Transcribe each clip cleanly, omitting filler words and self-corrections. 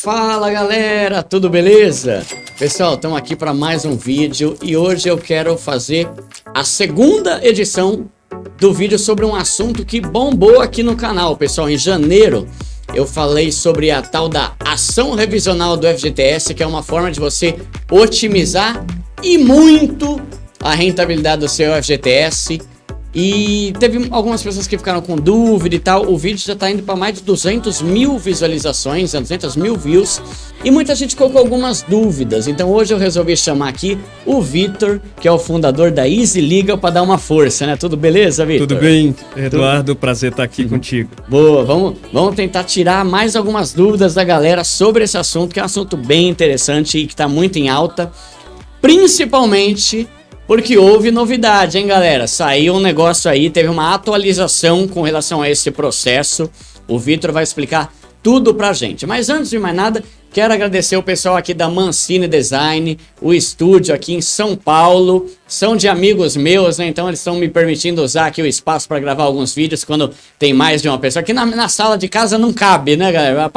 Fala galera, tudo beleza? Pessoal, estamos aqui para mais um vídeo e hoje eu quero fazer a segunda edição do vídeo sobre um assunto que bombou aqui no canal. Pessoal, em janeiro eu falei sobre a tal da ação revisional do FGTS, que é uma forma de você otimizar e muito a rentabilidade do seu FGTS. E teve algumas pessoas que ficaram com dúvida e tal. O vídeo já tá indo para mais de 200 mil visualizações, 200 mil views. E muita gente colocou algumas dúvidas. Então hoje eu resolvi chamar aqui o Vitor, que é o fundador da Easy Legal, para dar uma força, né? Tudo beleza, Vitor? Tudo bem, Eduardo. Prazer estar aqui contigo. Boa, vamos tentar tirar mais algumas dúvidas da galera sobre esse assunto, que é um assunto bem interessante e que tá muito em alta. Principalmente porque houve novidade, hein, galera? Saiu um negócio aí, teve uma atualização com relação a esse processo. O Vitor vai explicar tudo pra gente. Mas antes de mais nada, quero agradecer o pessoal aqui da Mancini Design, o estúdio aqui em São Paulo. São de amigos meus, né? Então eles estão me permitindo usar aqui o espaço para gravar alguns vídeos quando tem mais de uma pessoa. Aqui na sala de casa não cabe, né, galera?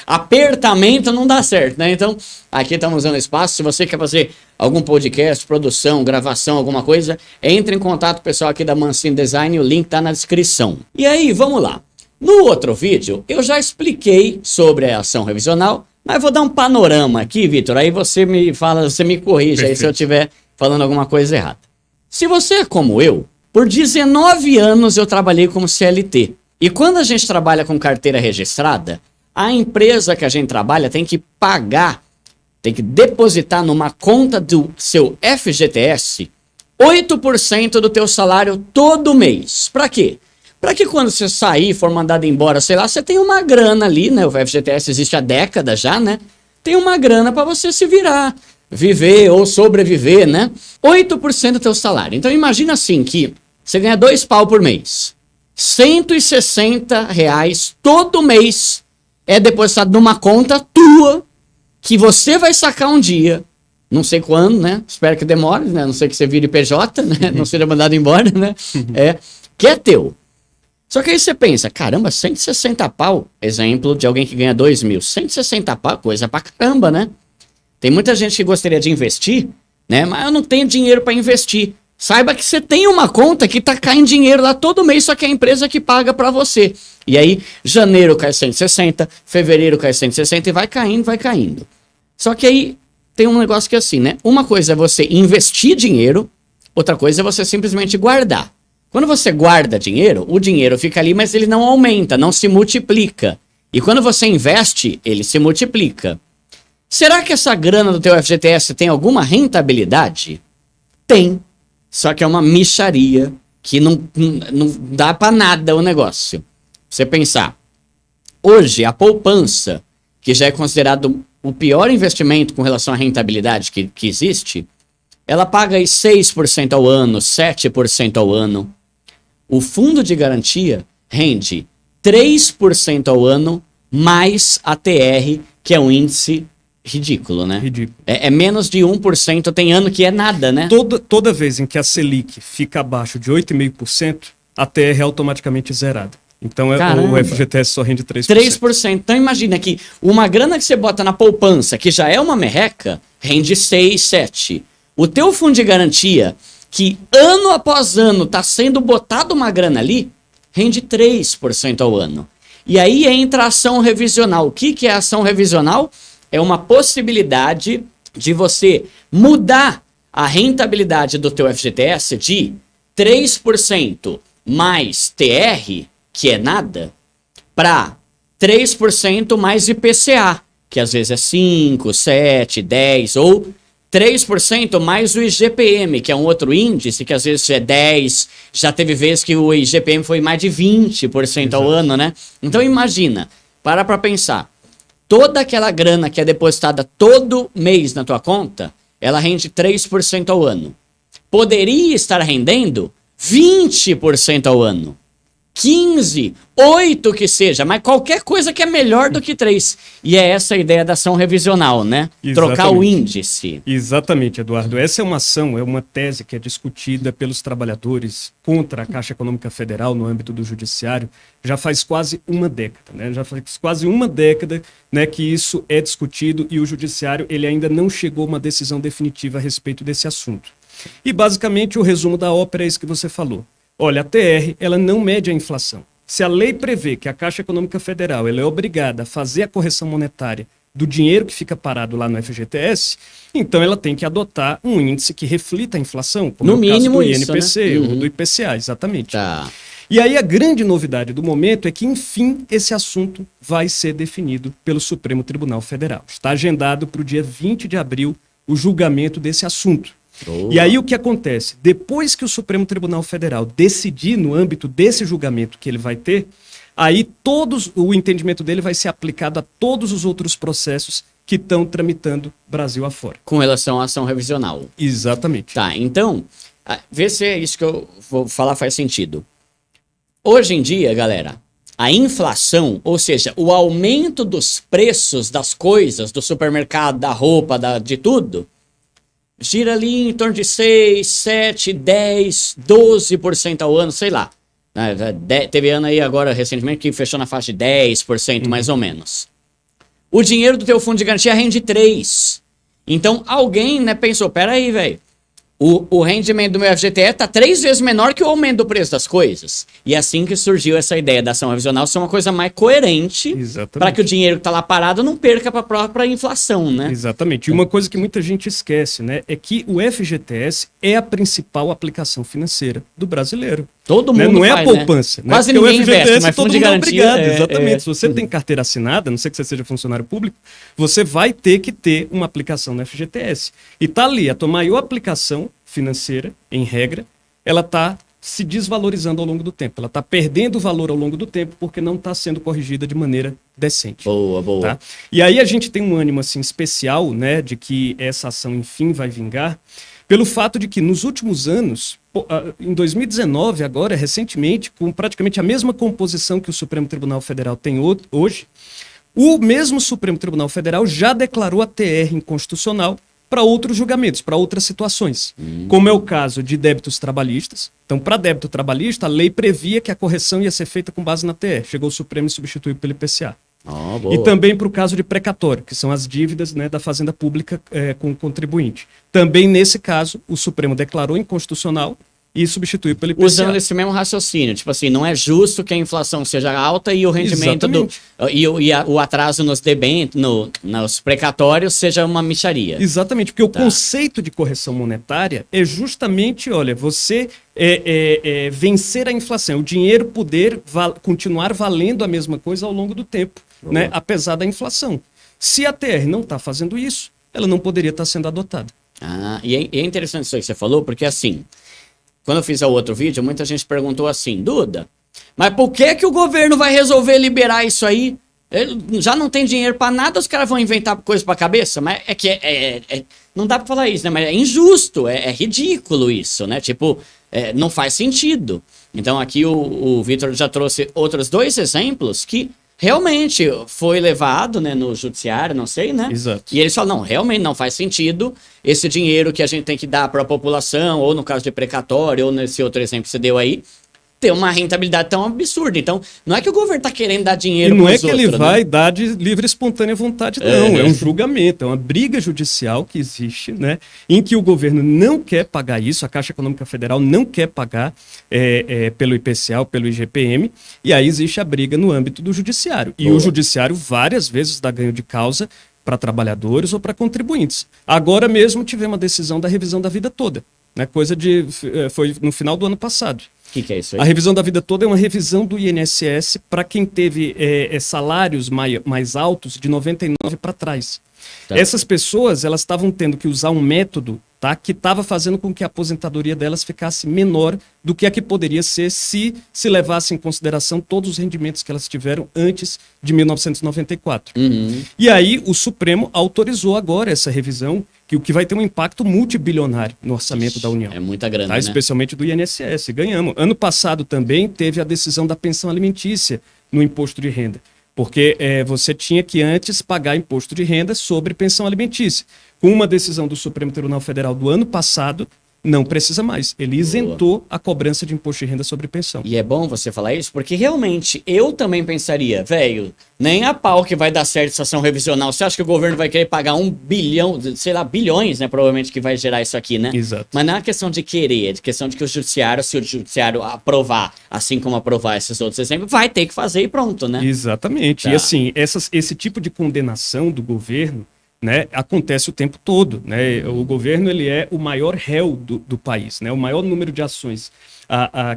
Apertamento não dá certo, né? Então aqui estamos usando espaço. Se você quer fazer algum podcast, produção, gravação, alguma coisa, entre em contato com o pessoal aqui da Mancini Design, o link tá na descrição. E aí, vamos lá. No outro vídeo, eu já expliquei sobre a ação revisional, mas vou dar um panorama aqui, Vitor, aí você me fala, você me corrige. Perfeito. Aí se eu estiver falando alguma coisa errada. Se você é como eu, por 19 anos eu trabalhei como CLT. E quando a gente trabalha com carteira registrada, a empresa que a gente trabalha tem que pagar, tem que depositar numa conta do seu FGTS 8% do teu salário todo mês. Para quê? Para que quando você sair, for mandado embora, sei lá, você tem uma grana ali, né? O FGTS existe há décadas já, né? Tem uma grana para você se virar, viver ou sobreviver, né? 8% do teu salário. Então imagina assim que você ganha 2 pau por mês. R$160 todo mês é depositado numa conta tua que você vai sacar um dia. Não sei quando, né? Espero que demore, né? Não sei que você vire PJ, né? Não seja mandado embora, né? Que é teu. Só que aí você pensa, caramba, 160 pau, exemplo de alguém que ganha 2 mil, 160 pau, coisa pra caramba, né? Tem muita gente que gostaria de investir, né? Mas eu não tenho dinheiro pra investir. Saiba que você tem uma conta que tá caindo dinheiro lá todo mês, só que é a empresa que paga pra você. E aí, janeiro cai 160, fevereiro cai 160 e vai caindo, vai caindo. Só que aí tem um negócio que é assim, né? Uma coisa é você investir dinheiro, outra coisa é você simplesmente guardar. Quando você guarda dinheiro, o dinheiro fica ali, mas ele não aumenta, não se multiplica. E quando você investe, ele se multiplica. Será que essa grana do teu FGTS tem alguma rentabilidade? Tem. Só que é uma mixaria que não dá pra nada o negócio. Você pensar, hoje a poupança, que já é considerado o pior investimento com relação à rentabilidade que existe, ela paga aí 6% ao ano, 7% ao ano. O fundo de garantia rende 3% ao ano, mais a TR, que é um índice ridículo, né? Ridículo. É menos de 1%, tem ano que é nada, né? Toda vez em que a Selic fica abaixo de 8,5%, a TR é automaticamente zerada. Então o FGTS só rende 3%. 3%. Então imagina que uma grana que você bota na poupança, que já é uma merreca, rende 6, 7%. O teu fundo de garantia, que ano após ano está sendo botado uma grana ali, rende 3% ao ano. E aí entra a ação revisional. O que é a ação revisional? É uma possibilidade de você mudar a rentabilidade do teu FGTS de 3% mais TR, que é nada, para 3% mais IPCA, que às vezes é 5, 7, 10 ou 3% mais o IGPM, que é um outro índice, que às vezes é 10%, já teve vezes que o IGPM foi mais de 20% ao ano, né? Então imagina, para pensar, toda aquela grana que é depositada todo mês na tua conta, ela rende 3% ao ano. Poderia estar rendendo 20% ao ano. 15, 8 que seja, mas qualquer coisa que é melhor do que 3. E é essa a ideia da ação revisional, né? Exatamente. Trocar o índice. Exatamente, Eduardo. Essa é uma ação, é uma tese que é discutida pelos trabalhadores contra a Caixa Econômica Federal no âmbito do judiciário já faz quase uma década, né? Já faz quase uma década, né, que isso é discutido e o judiciário ele ainda não chegou a uma decisão definitiva a respeito desse assunto. E basicamente o resumo da ópera é isso que você falou. Olha, a TR, ela não mede a inflação. Se a lei prevê que a Caixa Econômica Federal ela é obrigada a fazer a correção monetária do dinheiro que fica parado lá no FGTS, então ela tem que adotar um índice que reflita a inflação, como no mínimo do isso, INPC, né? ou do IPCA, exatamente. Tá. E aí a grande novidade do momento é que, enfim, esse assunto vai ser definido pelo Supremo Tribunal Federal. Está agendado para o dia 20 de abril o julgamento desse assunto. Boa. E aí o que acontece? Depois que o Supremo Tribunal Federal decidir no âmbito desse julgamento que ele vai ter, aí o entendimento dele vai ser aplicado a todos os outros processos que estão tramitando Brasil afora. Com relação à ação revisional. Exatamente. Tá, então, vê se é isso que eu vou falar faz sentido. Hoje em dia, galera, a inflação, ou seja, o aumento dos preços das coisas, do supermercado, da roupa, de tudo, gira ali em torno de 6, 7, 10, 12% ao ano, sei lá. Teve ano aí agora, recentemente, que fechou na faixa de 10%, mais ou menos. O dinheiro do teu fundo de garantia rende 3%. Então, alguém, né, pensou, peraí, velho, o rendimento do meu FGTS está 3 vezes menor que o aumento do preço das coisas. E é assim que surgiu essa ideia da ação revisional ser uma coisa mais coerente para que o dinheiro que está lá parado não perca para a própria inflação, né? Exatamente. E uma coisa que muita gente esquece, né, é que o FGTS é a principal aplicação financeira do brasileiro. Todo mundo não é faz, a poupança. Né? Quase porque ninguém investe, mas todo fundo de mundo garantia... é obrigado, exatamente. Se você tem carteira assinada, a não ser que você seja funcionário público, você vai ter que ter uma aplicação no FGTS. E tá ali, a tua maior aplicação financeira, em regra, ela está se desvalorizando ao longo do tempo. Ela está perdendo valor ao longo do tempo porque não está sendo corrigida de maneira decente. Boa, boa. Tá? E aí a gente tem um ânimo assim, especial, né, de que essa ação, enfim, vai vingar, pelo fato de que nos últimos anos, em 2019, agora, recentemente, com praticamente a mesma composição que o Supremo Tribunal Federal tem hoje, o mesmo Supremo Tribunal Federal já declarou a TR inconstitucional para outros julgamentos, para outras situações, como é o caso de débitos trabalhistas. Então, para débito trabalhista, a lei previa que a correção ia ser feita com base na TR. Chegou o Supremo e substituiu pelo IPCA. E também para o caso de precatório, que são as dívidas, né, da Fazenda Pública com o contribuinte. Também, nesse caso, o Supremo declarou inconstitucional e substituiu pelo IPCA. Usando esse mesmo raciocínio, tipo assim, não é justo que a inflação seja alta e o rendimento o atraso nos nos precatórios seja uma mixaria. Exatamente, porque o conceito de correção monetária é justamente, olha, você vencer a inflação, o dinheiro poder continuar valendo a mesma coisa ao longo do tempo, né, apesar da inflação. Se a TR não está fazendo isso, ela não poderia estar sendo adotada. E é interessante isso que você falou, porque assim, quando eu fiz o outro vídeo, muita gente perguntou assim, Duda, mas por que o governo vai resolver liberar isso aí? Ele já não tem dinheiro para nada, os caras vão inventar coisa para a cabeça? Mas é que não dá para falar isso, né? Mas é injusto, é ridículo isso, né? Tipo, não faz sentido. Então aqui o Vitor já trouxe outros 2 exemplos que realmente foi levado, né, no judiciário, não sei, né? Exato. E eles falam, não, realmente não faz sentido esse dinheiro que a gente tem que dar para a população, ou no caso de precatório, ou nesse outro exemplo que você deu aí, ter uma rentabilidade tão absurda. Então, não é que o governo está querendo dar dinheiro para os outros. E não é que ele vai dar de livre e espontânea vontade, não. É um julgamento, é uma briga judicial que existe, né, em que o governo não quer pagar isso, a Caixa Econômica Federal não quer pagar pelo IPCA ou pelo IGPM, e aí existe a briga no âmbito do judiciário. E o judiciário várias vezes dá ganho de causa para trabalhadores ou para contribuintes. Agora mesmo tivemos uma decisão da revisão da vida toda, né, foi no final do ano passado. O que é isso aí? A revisão da vida toda é uma revisão do INSS para quem teve salários mais altos de 99 para trás. Tá. Essas pessoas elas estavam tendo que usar um método tá? Que estava fazendo com que a aposentadoria delas ficasse menor do que a que poderia ser se levasse em consideração todos os rendimentos que elas tiveram antes de 1994. E aí o Supremo autorizou agora essa revisão, que o que vai ter um impacto multibilionário no orçamento da União. É muita grana, tá? né? Especialmente do INSS. Ganhamos. Ano passado também teve a decisão da pensão alimentícia no imposto de renda. Porque você tinha que antes pagar imposto de renda sobre pensão alimentícia. Com uma decisão do Supremo Tribunal Federal do ano passado, não precisa mais. Ele isentou a cobrança de imposto de renda sobre pensão. E é bom você falar isso, porque realmente eu também pensaria, velho, nem a pau que vai dar certo essa ação revisional. Você acha que o governo vai querer pagar 1 bilhão, sei lá, bilhões, né? Provavelmente que vai gerar isso aqui, né? Exato. Mas não é uma questão de querer, é de questão de que o judiciário, se o judiciário aprovar, assim como aprovar esses outros exemplos, vai ter que fazer e pronto, né? Exatamente. Tá. E assim, esse tipo de condenação do governo, né, acontece o tempo todo, né? O governo ele é o maior réu do país, né? O maior número de ações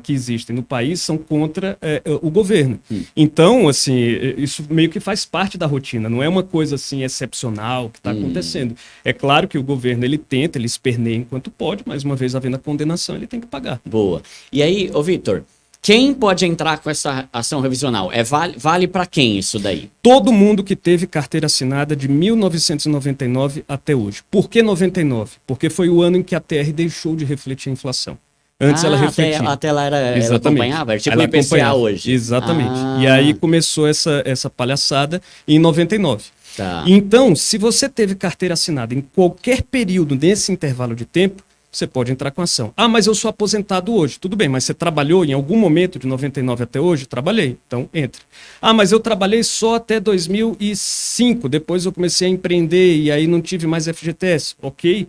que existem no país são contra o governo. Então, assim, isso meio que faz parte da rotina, não é uma coisa assim excepcional que está acontecendo. É claro que o governo ele tenta, ele esperneia enquanto pode, mas uma vez havendo a condenação, ele tem que pagar. Boa. E aí, ô Vitor, quem pode entrar com essa ação revisional? Vale para quem isso daí? Todo mundo que teve carteira assinada de 1999 até hoje. Por que 99? Porque foi o ano em que a TR deixou de refletir a inflação. Antes ela refletia. Até ela acompanhava? Era tipo o IPCA acompanhava hoje. Exatamente. E aí começou essa palhaçada em 99. Tá. Então, se você teve carteira assinada em qualquer período nesse intervalo de tempo, você pode entrar com ação. Ah, mas eu sou aposentado hoje. Tudo bem, mas você trabalhou em algum momento de 99 até hoje? Trabalhei. Então, entre. Ah, mas eu trabalhei só até 2005. Depois eu comecei a empreender e aí não tive mais FGTS. Ok.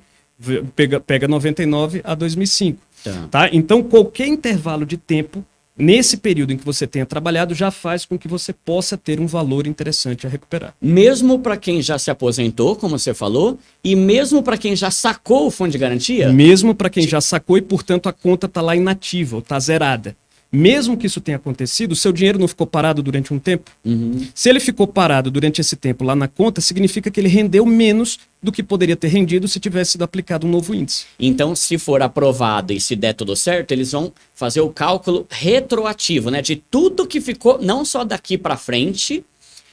Pega 99 a 2005. Tá? Então, qualquer intervalo de tempo, nesse período em que você tenha trabalhado, já faz com que você possa ter um valor interessante a recuperar. Mesmo para quem já se aposentou, como você falou, e mesmo para quem já sacou o fundo de garantia? Mesmo para quem já sacou e, portanto, a conta está lá inativa ou está zerada. Mesmo que isso tenha acontecido, o seu dinheiro não ficou parado durante um tempo? Se ele ficou parado durante esse tempo lá na conta, significa que ele rendeu menos do que poderia ter rendido se tivesse sido aplicado um novo índice. Então, se for aprovado e se der tudo certo, eles vão fazer o cálculo retroativo, né? De tudo que ficou, não só daqui para frente,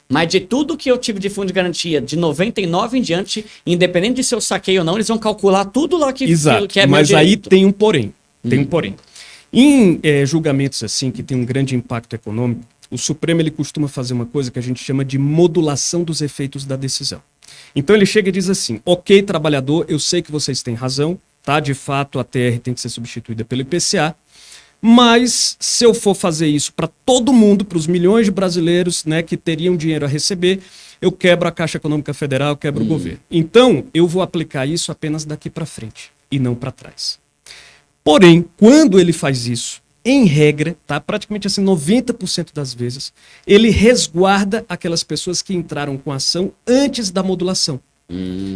mas de tudo que eu tive de fundo de garantia de 99 em diante, independente de se eu saquei ou não, eles vão calcular tudo lá que é meu mas direito. aí tem um porém. Tem um porém. Em julgamentos assim, que tem um grande impacto econômico, o Supremo ele costuma fazer uma coisa que a gente chama de modulação dos efeitos da decisão. Então ele chega e diz assim, ok, trabalhador, eu sei que vocês têm razão, tá? De fato a TR tem que ser substituída pelo IPCA, mas se eu for fazer isso para todo mundo, para os milhões de brasileiros, né, que teriam dinheiro a receber, eu quebro a Caixa Econômica Federal, eu quebro o governo. Então eu vou aplicar isso apenas daqui para frente e não para trás. Porém, quando ele faz isso, em regra, tá? Praticamente assim 90% das vezes, ele resguarda aquelas pessoas que entraram com ação antes da modulação.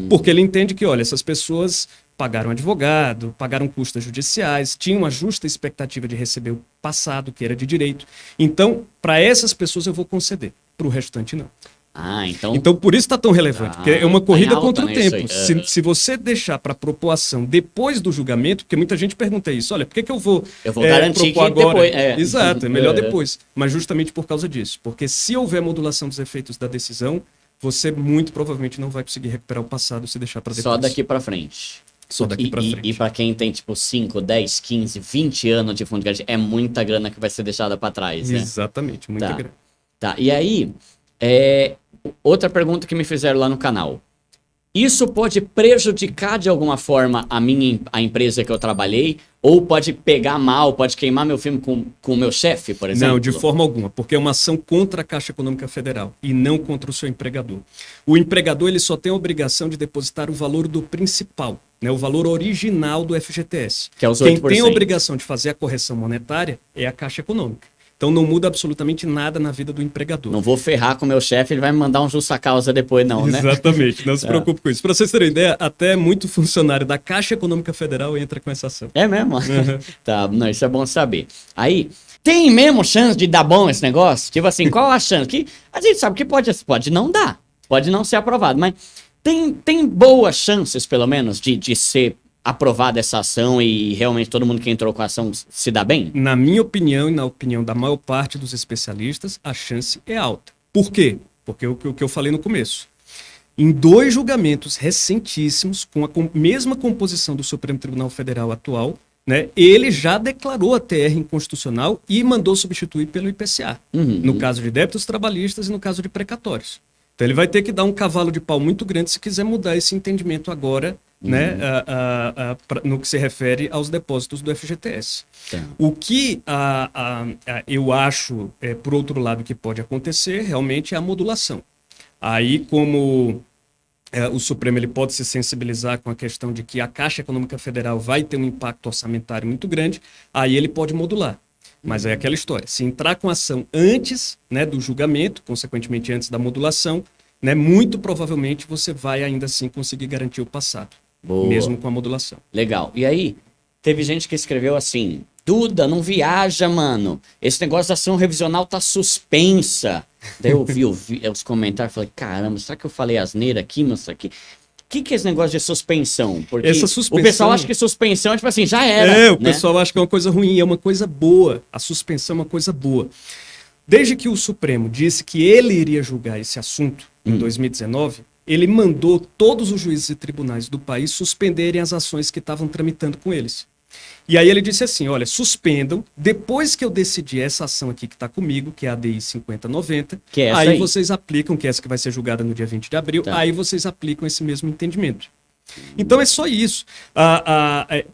Porque ele entende que, olha, essas pessoas pagaram advogado, pagaram custas judiciais, tinham uma justa expectativa de receber o passado, que era de direito. Então, para essas pessoas eu vou conceder, para o restante não. Então por isso está tão relevante, porque é uma corrida contra o tempo. Se você deixar para propor ação depois do julgamento, porque muita gente pergunta isso, olha, por que eu vou garantir propor que agora? Depois, Exato, é melhor depois. Mas justamente por causa disso, porque se houver modulação dos efeitos da decisão, você muito provavelmente não vai conseguir recuperar o passado se deixar para depois. Só daqui para frente. Só daqui para frente. E para quem tem tipo 5, 10, 15, 20 anos de fundo de garantia, é muita grana que vai ser deixada para trás, né? Exatamente, muita grana. Tá, e aí, outra pergunta que me fizeram lá no canal. Isso pode prejudicar de alguma forma a empresa que eu trabalhei? Ou pode pegar mal, pode queimar meu filme com o meu chefe, por exemplo? Não, de forma alguma, porque é uma ação contra a Caixa Econômica Federal e não contra o seu empregador. O empregador ele só tem a obrigação de depositar o valor do principal, né, o valor original do FGTS. Que é os 8%. Quem tem a obrigação de fazer a correção monetária é a Caixa Econômica. Então não muda absolutamente nada na vida do empregador. Não vou ferrar com o meu chefe, ele vai me mandar um justa causa depois não, né? Exatamente, não se preocupe com isso. Para vocês terem ideia, até muito funcionário da Caixa Econômica Federal entra com essa ação. É mesmo? Tá, não, isso é bom saber. Aí, tem mesmo chance de dar bom esse negócio? Tipo assim, qual a chance? Que a gente sabe que pode não dar, pode não ser aprovado, mas tem boas chances, pelo menos, de ser aprovada essa ação e realmente todo mundo que entrou com a ação se dá bem? Na minha opinião e na opinião da maior parte dos especialistas, a chance é alta. Por quê? Porque o que eu falei no começo. Em 2 julgamentos recentíssimos, com a mesma composição do Supremo Tribunal Federal atual, né, ele já declarou a TR inconstitucional e mandou substituir pelo IPCA, no caso de débitos trabalhistas e no caso de precatórios. Então ele vai ter que dar um cavalo de pau muito grande se quiser mudar esse entendimento agora, né, no que se refere aos depósitos do FGTS. Tá. O que eu acho, por outro lado, que pode acontecer realmente é a modulação. Aí, como o Supremo ele pode se sensibilizar com a questão de que a Caixa Econômica Federal vai ter um impacto orçamentário muito grande, aí ele pode modular. Mas é aquela história, se entrar com ação antes, né, do julgamento, consequentemente antes da modulação, né, muito provavelmente você vai ainda assim conseguir garantir o passado, Boa. mesmo com a modulação. Legal. E aí, teve gente que escreveu assim: Duda, não viaja, mano. Esse negócio da ação revisional tá suspensa. Daí eu vi os comentários e falei: caramba, será que eu falei asneira aqui, mas isso aqui? O que é esse negócio de suspensão? Porque Essa suspensão... o pessoal acha que suspensão é tipo assim, já era. O pessoal acha que é uma coisa ruim, é uma coisa boa. A suspensão é uma coisa boa. Desde que o Supremo disse que ele iria julgar esse assunto em 2019, ele mandou todos os juízes e tribunais do país suspenderem as ações que estavam tramitando com eles. E aí ele disse assim, olha, suspendam, depois que eu decidir essa ação aqui que está comigo, que é a ADI 5090, que é essa aí vocês aplicam, que é essa que vai ser julgada no dia 20 de abril, tá. Aí vocês aplicam esse mesmo entendimento. Então é só isso.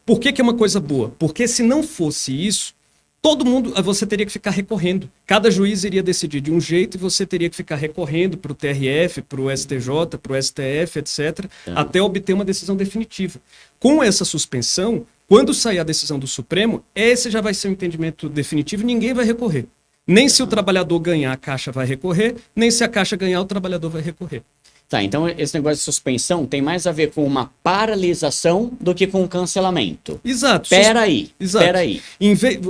Por que é uma coisa boa? Porque se não fosse isso, todo mundo, você teria que ficar recorrendo. Cada juiz iria decidir de um jeito e você teria que ficar recorrendo para o TRF, para o STJ, para o STF, etc., até obter uma decisão definitiva. Com essa suspensão, quando sair a decisão do Supremo, esse já vai ser um entendimento definitivo, ninguém vai recorrer. Nem se o trabalhador ganhar, a Caixa vai recorrer, nem se a Caixa ganhar, o trabalhador vai recorrer. Tá, então esse negócio de suspensão tem mais a ver com uma paralisação do que com um cancelamento. Exato. Peraí.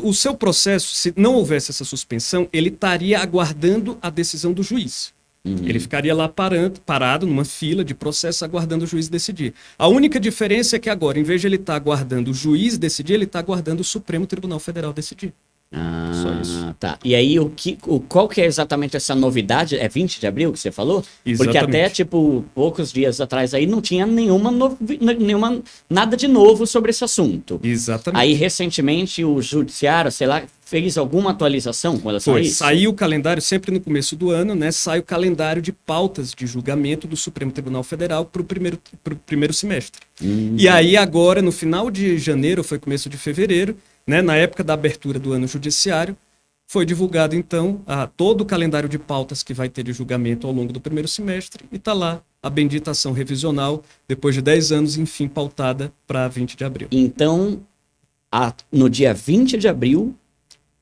O seu processo, se não houvesse essa suspensão, ele estaria aguardando a decisão do juiz. Ele ficaria lá parado numa fila de processo aguardando o juiz decidir. A única diferença é que agora, em vez de ele estar aguardando o juiz decidir, ele está aguardando o Supremo Tribunal Federal decidir. Só isso. Tá. E aí, qual que é exatamente essa novidade? É 20 de abril que você falou? Exatamente. Porque até, poucos dias atrás aí não tinha nada de novo sobre esse assunto. Exatamente. Aí, recentemente, o judiciário, sei lá, fez alguma atualização com relação a isso? Saiu o calendário, sempre no começo do ano, né? Sai o calendário de pautas de julgamento do Supremo Tribunal Federal para o primeiro semestre. E aí, agora, no final de janeiro, foi começo de fevereiro, né, na época da abertura do ano judiciário, foi divulgado, então, todo o calendário de pautas que vai ter de julgamento ao longo do primeiro semestre, e está lá a bendita ação revisional, depois de 10 anos, enfim, pautada para 20 de abril. Então, no dia 20 de abril,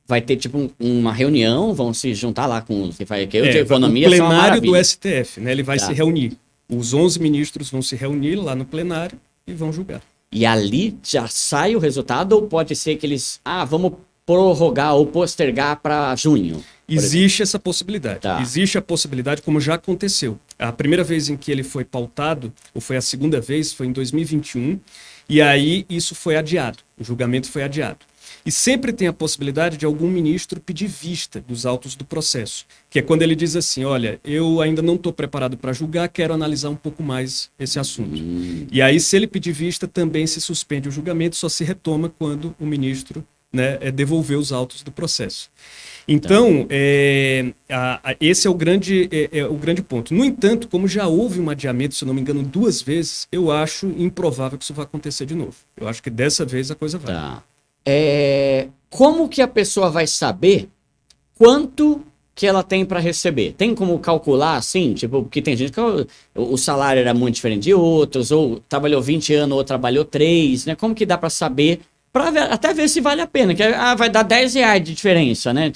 vai ter uma reunião, vão se juntar lá com os que faz de economia. O plenário do STF, né, ele vai se reunir. Os 11 ministros vão se reunir lá no plenário e vão julgar. E ali já sai o resultado ou pode ser que eles, vamos prorrogar ou postergar para junho? Existe essa possibilidade. Tá. Existe a possibilidade, como já aconteceu. A primeira vez em que ele foi pautado, ou foi a segunda vez, foi em 2021, e aí isso foi adiado, o julgamento foi adiado. E sempre tem a possibilidade de algum ministro pedir vista dos autos do processo, que é quando ele diz assim, olha, eu ainda não estou preparado para julgar, quero analisar um pouco mais esse assunto. E aí, se ele pedir vista, também se suspende o julgamento, só se retoma quando o ministro, né, devolver os autos do processo. Então, esse é o grande ponto. No entanto, como já houve um adiamento, se eu não me engano, 2 vezes, eu acho improvável que isso vá acontecer de novo. Eu acho que dessa vez a coisa vai. Tá. Como que a pessoa vai saber quanto que ela tem para receber? Tem como calcular assim? Porque tem gente que o salário era muito diferente de outros, ou trabalhou 20 anos, ou trabalhou 3, né? Como que dá para saber? Até ver se vale a pena, que vai dar R$10 de diferença, né?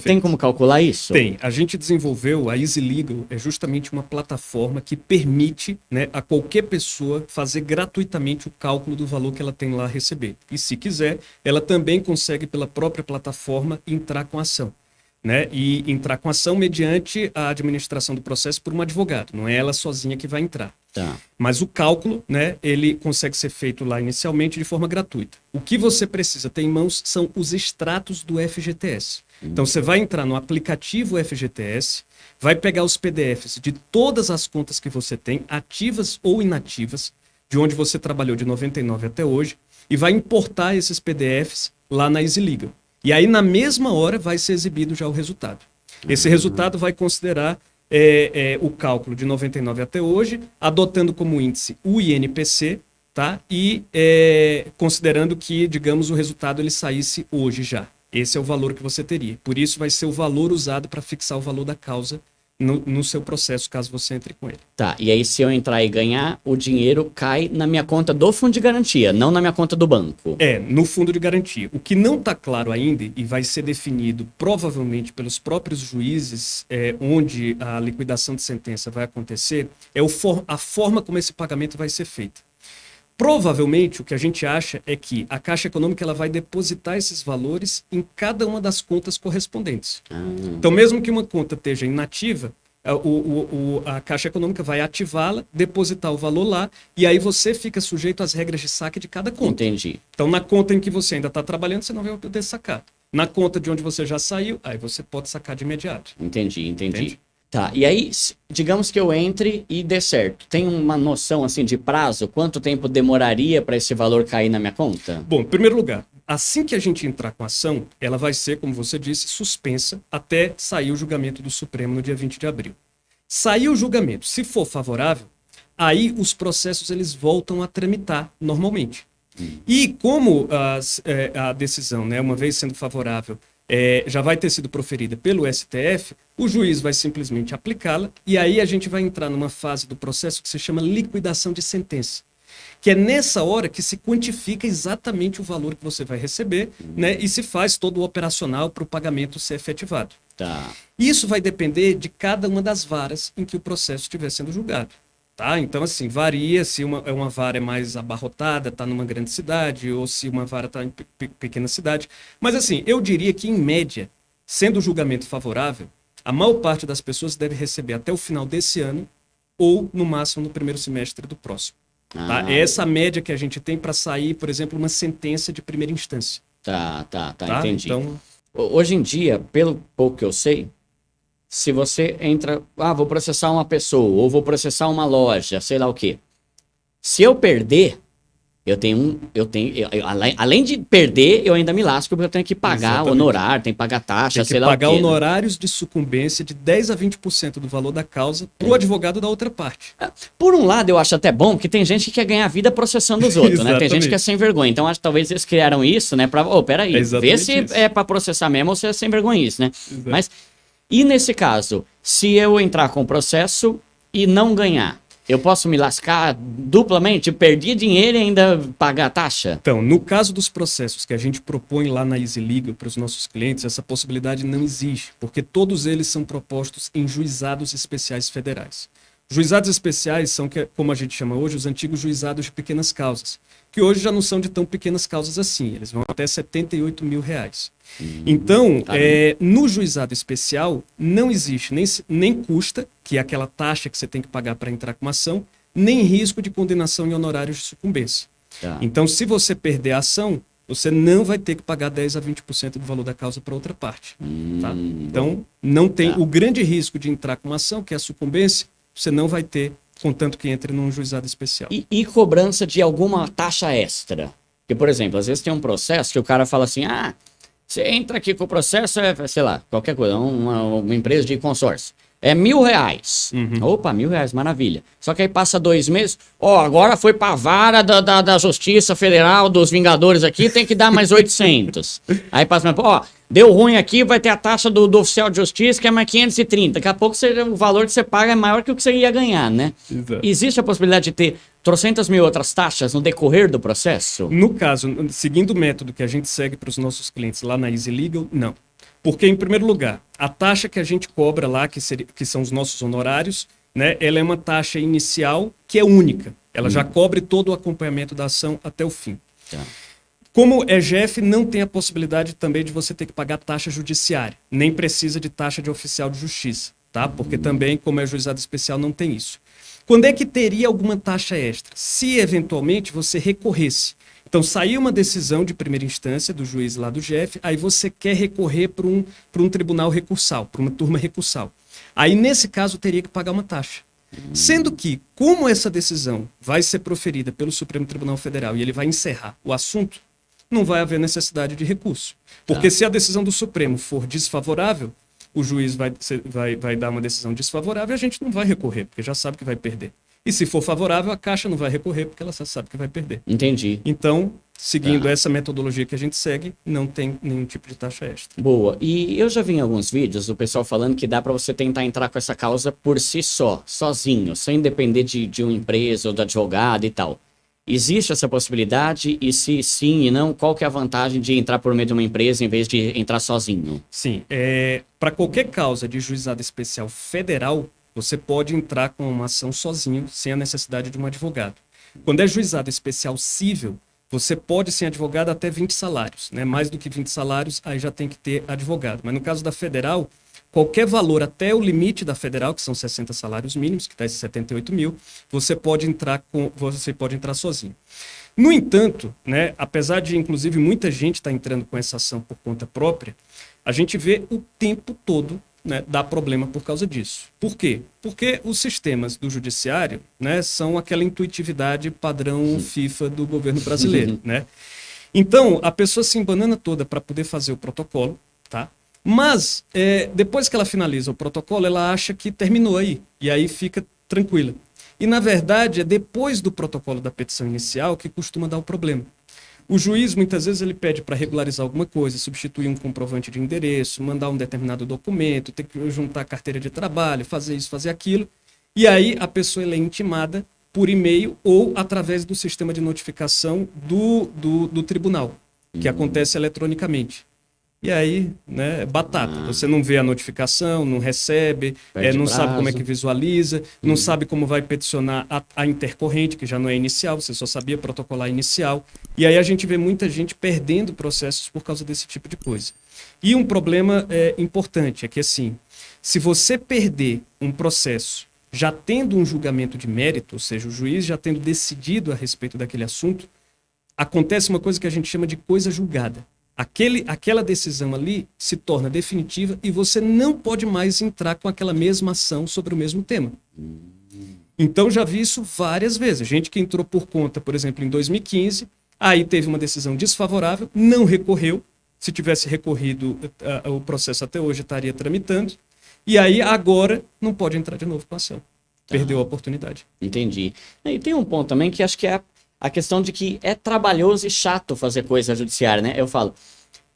Tem como calcular isso? Tem. A gente desenvolveu, a Easy Legal é justamente uma plataforma que permite, né, a qualquer pessoa fazer gratuitamente o cálculo do valor que ela tem lá a receber. E se quiser, ela também consegue pela própria plataforma entrar com ação. Né? E entrar com ação mediante a administração do processo por um advogado. Não é ela sozinha que vai entrar. Tá. Mas o cálculo, né, ele consegue ser feito lá inicialmente de forma gratuita. O que você precisa ter em mãos são os extratos do FGTS. Então você vai entrar no aplicativo FGTS, vai pegar os PDFs de todas as contas que você tem, ativas ou inativas, de onde você trabalhou de 99 até hoje, e vai importar esses PDFs lá na EasyLegal. E aí, na mesma hora, vai ser exibido já o resultado. Esse resultado vai considerar o cálculo de 99 até hoje, adotando como índice o INPC, tá? E considerando que, digamos, o resultado ele saísse hoje já. Esse é o valor que você teria. Por isso, vai ser o valor usado para fixar o valor da causa no seu processo, caso você entre com ele. Tá, e aí se eu entrar e ganhar, o dinheiro cai na minha conta do fundo de garantia, não na minha conta do banco. No fundo de garantia. O que não está claro ainda, e vai ser definido provavelmente pelos próprios juízes, onde a liquidação de sentença vai acontecer, é a forma como esse pagamento vai ser feito. Provavelmente, o que a gente acha é que a Caixa Econômica ela vai depositar esses valores em cada uma das contas correspondentes. Então, mesmo que uma conta esteja inativa, a Caixa Econômica vai ativá-la, depositar o valor lá, e aí você fica sujeito às regras de saque de cada conta. Entendi. Então, na conta em que você ainda está trabalhando, você não vai poder sacar. Na conta de onde você já saiu, aí você pode sacar de imediato. Entendi. Entende? Tá, e aí, digamos que eu entre e dê certo. Tem uma noção, assim, de prazo? Quanto tempo demoraria para esse valor cair na minha conta? Bom, em primeiro lugar, assim que a gente entrar com a ação, ela vai ser, como você disse, suspensa até sair o julgamento do Supremo no dia 20 de abril. Sair o julgamento, se for favorável, aí os processos eles voltam a tramitar normalmente. E como a decisão, né, uma vez sendo favorável, já vai ter sido proferida pelo STF, o juiz vai simplesmente aplicá-la e aí a gente vai entrar numa fase do processo que se chama liquidação de sentença, que é nessa hora que se quantifica exatamente o valor que você vai receber, né, e se faz todo o operacional para o pagamento ser efetivado. Tá. Isso vai depender de cada uma das varas em que o processo estiver sendo julgado. Tá? Então, assim, varia se uma vara é mais abarrotada, está numa grande cidade, ou se uma vara está em pequena cidade. Mas, assim, eu diria que, em média, sendo o julgamento favorável, a maior parte das pessoas deve receber até o final desse ano, ou, no máximo, no primeiro semestre do próximo. Tá? É essa média que a gente tem para sair, por exemplo, uma sentença de primeira instância. Tá, Tá? entendi. Então, Hoje em dia, pelo pouco que eu sei, se você entra, vou processar uma pessoa, ou vou processar uma loja, sei lá o quê. Se eu perder, além de perder, eu ainda me lasco, porque eu tenho que pagar Exatamente. honorário, tenho que pagar taxa, tem que sei lá o pagar quê. Né? honorários de sucumbência de 10 a 20% do valor da causa para o advogado da outra parte. Por um lado, eu acho até bom que tem gente que quer ganhar vida processando os outros, né? Tem gente que é sem vergonha. Então, acho que talvez eles criaram isso, né? Peraí, vê se isso. é pra processar mesmo ou se é sem vergonha isso, né? Exato. Mas, e nesse caso, se eu entrar com o processo e não ganhar, eu posso me lascar duplamente? Perdi dinheiro e ainda pagar a taxa? Então, no caso dos processos que a gente propõe lá na EasyLegal para os nossos clientes, essa possibilidade não existe, porque todos eles são propostos em juizados especiais federais. Juizados especiais são, como a gente chama hoje, os antigos juizados de pequenas causas, que hoje já não são de tão pequenas causas assim, eles vão até R$78 mil. Então, no juizado especial, não existe nem custa, que é aquela taxa que você tem que pagar para entrar com uma ação, nem risco de condenação em honorários de sucumbência. Tá. Então, se você perder a ação, você não vai ter que pagar 10 a 20% do valor da causa para outra parte. Tá? Então, não tem o grande risco de entrar com uma ação, que é a sucumbência, você não vai ter, contanto que entre num juizado especial. E cobrança de alguma taxa extra? Porque, por exemplo, às vezes tem um processo que o cara fala assim, você entra aqui com o processo, sei lá, qualquer coisa, uma empresa de consórcio. É R$1.000. Opa, R$1.000, maravilha. Só que aí passa 2 meses, agora foi pra vara da Justiça Federal, dos Vingadores aqui, tem que dar mais 800. Aí passa, deu ruim aqui, vai ter a taxa do oficial de justiça, que é mais 530. Daqui a pouco o valor que você paga é maior que o que você ia ganhar, né? Exato. Existe a possibilidade de ter trocentas mil outras taxas no decorrer do processo? No caso, seguindo o método que a gente segue para os nossos clientes lá na EasyLegal, não. Porque, em primeiro lugar, a taxa que a gente cobra lá, que são os nossos honorários, né, ela é uma taxa inicial que é única. Ela já cobre todo o acompanhamento da ação até o fim. Tá. Como é GF, não tem a possibilidade também de você ter que pagar taxa judiciária, nem precisa de taxa de oficial de justiça, tá? Porque também, como é juizado especial, não tem isso. Quando é que teria alguma taxa extra? Se eventualmente você recorresse. Então, saiu uma decisão de primeira instância do juiz lá do GF, aí você quer recorrer para um tribunal recursal, para uma turma recursal. Aí, nesse caso, teria que pagar uma taxa. Sendo que, como essa decisão vai ser proferida pelo Supremo Tribunal Federal e ele vai encerrar o assunto, não vai haver necessidade de recurso. Porque se a decisão do Supremo for desfavorável, o juiz vai dar uma decisão desfavorável e a gente não vai recorrer, porque já sabe que vai perder. E se for favorável, a Caixa não vai recorrer, porque ela já sabe que vai perder. Entendi. Então, seguindo essa metodologia que a gente segue, não tem nenhum tipo de taxa extra. Boa. E eu já vi em alguns vídeos do pessoal falando que dá para você tentar entrar com essa causa por si só, sozinho, sem depender de uma empresa ou do advogado e tal. Existe essa possibilidade? E se sim e não, qual que é a vantagem de entrar por meio de uma empresa em vez de entrar sozinho? Sim. Para qualquer causa de juizado especial federal, você pode entrar com uma ação sozinho, sem a necessidade de um advogado. Quando é juizado especial cível, você pode ser advogado até 20 salários, né? Mais do que 20 salários, aí já tem que ter advogado. Mas no caso da federal, qualquer valor até o limite da federal, que são 60 salários mínimos, que está em 78 mil, você pode entrar sozinho. No entanto, né, apesar de, inclusive, muita gente estar entrando com essa ação por conta própria, a gente vê o tempo todo, né, dá problema por causa disso. Por quê? Porque os sistemas do judiciário, né, são aquela intuitividade padrão FIFA do governo brasileiro, né? Então, a pessoa se embanana toda para poder fazer o protocolo, tá? Mas, depois que ela finaliza o protocolo, ela acha que terminou aí, e aí fica tranquila. E, na verdade, é depois do protocolo da petição inicial que costuma dar o problema. O juiz, muitas vezes, ele pede para regularizar alguma coisa, substituir um comprovante de endereço, mandar um determinado documento, ter que juntar a carteira de trabalho, fazer isso, fazer aquilo. E aí a pessoa ela é intimada por e-mail ou através do sistema de notificação do tribunal, que acontece eletronicamente. E aí, né, batata. Você não vê a notificação, não recebe, não sabe como é que visualiza, não sabe como vai peticionar a intercorrente, que já não é inicial, você só sabia protocolar inicial. E aí a gente vê muita gente perdendo processos por causa desse tipo de coisa. E um problema importante é que, assim, se você perder um processo já tendo um julgamento de mérito, ou seja, o juiz já tendo decidido a respeito daquele assunto, acontece uma coisa que a gente chama de coisa julgada. Aquela decisão ali se torna definitiva e você não pode mais entrar com aquela mesma ação sobre o mesmo tema. Então já vi isso várias vezes. Gente que entrou por conta, por exemplo, em 2015, aí teve uma decisão desfavorável, não recorreu. Se tivesse recorrido, o processo até hoje estaria tramitando. E aí agora não pode entrar de novo com a ação. Perdeu a oportunidade. Entendi. E tem um ponto também que acho que é a questão de que é trabalhoso e chato fazer coisa judiciária, né? Eu falo,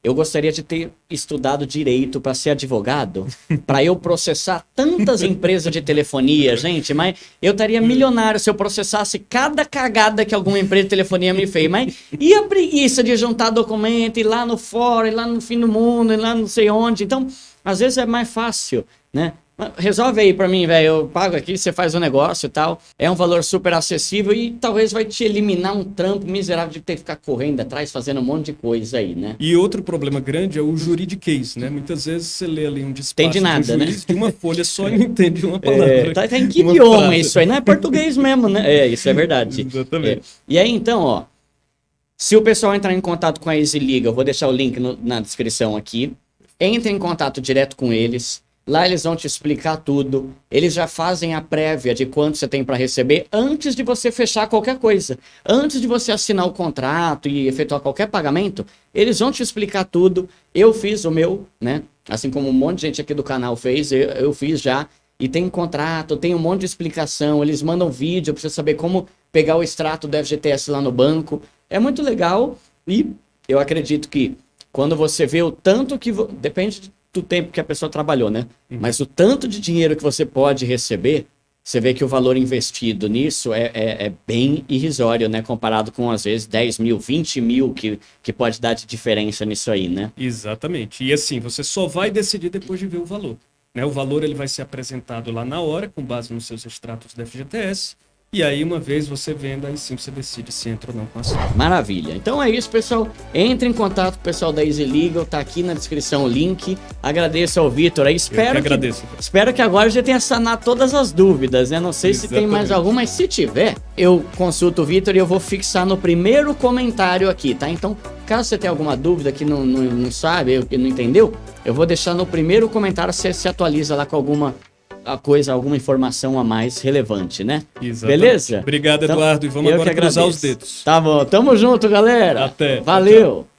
eu gostaria de ter estudado direito para ser advogado, para eu processar tantas empresas de telefonia, gente, mas eu estaria milionário se eu processasse cada cagada que alguma empresa de telefonia me fez. Mas e a preguiça de juntar documento, ir lá no fórum, ir lá no fim do mundo, ir lá não sei onde. Então, às vezes é mais fácil, né? Resolve aí pra mim, velho, eu pago aqui, você faz o negócio e tal. É um valor super acessível e talvez vai te eliminar um trampo miserável de ter que ficar correndo atrás, fazendo um monte de coisa aí, né? E outro problema grande é o juridiquês, né? Muitas vezes você lê ali um despacho de nada, de um juiz, né? De uma folha só e não entende uma palavra. Tá em que idioma isso aí? Não é português mesmo, né? Isso é verdade. Exatamente. E aí, então, ó, se o pessoal entrar em contato com a EasyLiga, eu vou deixar o link na descrição aqui. Entre em contato direto com eles. Lá eles vão te explicar tudo. Eles já fazem a prévia de quanto você tem para receber antes de você fechar qualquer coisa. Antes de você assinar o contrato e efetuar qualquer pagamento, eles vão te explicar tudo. Eu fiz o meu, né? Assim como um monte de gente aqui do canal fez, eu fiz já. E tem contrato, tem um monte de explicação. Eles mandam vídeo para você saber como pegar o extrato do FGTS lá no banco. É muito legal e eu acredito que quando você vê o tanto que... Depende do tempo que a pessoa trabalhou, né? Mas o tanto de dinheiro que você pode receber, você vê que o valor investido nisso é bem irrisório, né? Comparado com, às vezes, 10 mil, 20 mil que pode dar de diferença nisso aí, né? Exatamente. E assim, você só vai decidir depois de ver o valor, né? O valor ele vai ser apresentado lá na hora, com base nos seus extratos da FGTS. E aí, uma vez você vendo, aí sim você decide se entra ou não com a ação. Maravilha. Então é isso, pessoal. Entre em contato com o pessoal da Easy Legal, tá aqui na descrição o link. Agradeço ao Vitor aí. Espero que agora já tenha sanado todas as dúvidas, né? Não sei se tem mais alguma, mas se tiver, eu consulto o Vitor e eu vou fixar no primeiro comentário aqui, tá? Então, caso você tenha alguma dúvida que não sabe, que não entendeu, eu vou deixar no primeiro comentário, você se atualiza lá com alguma informação a mais relevante, né? Exatamente. Beleza? Obrigado, Eduardo. E vamos agora cruzar os dedos. Tá bom. Tamo junto, galera. Até. Valeu. Tchau.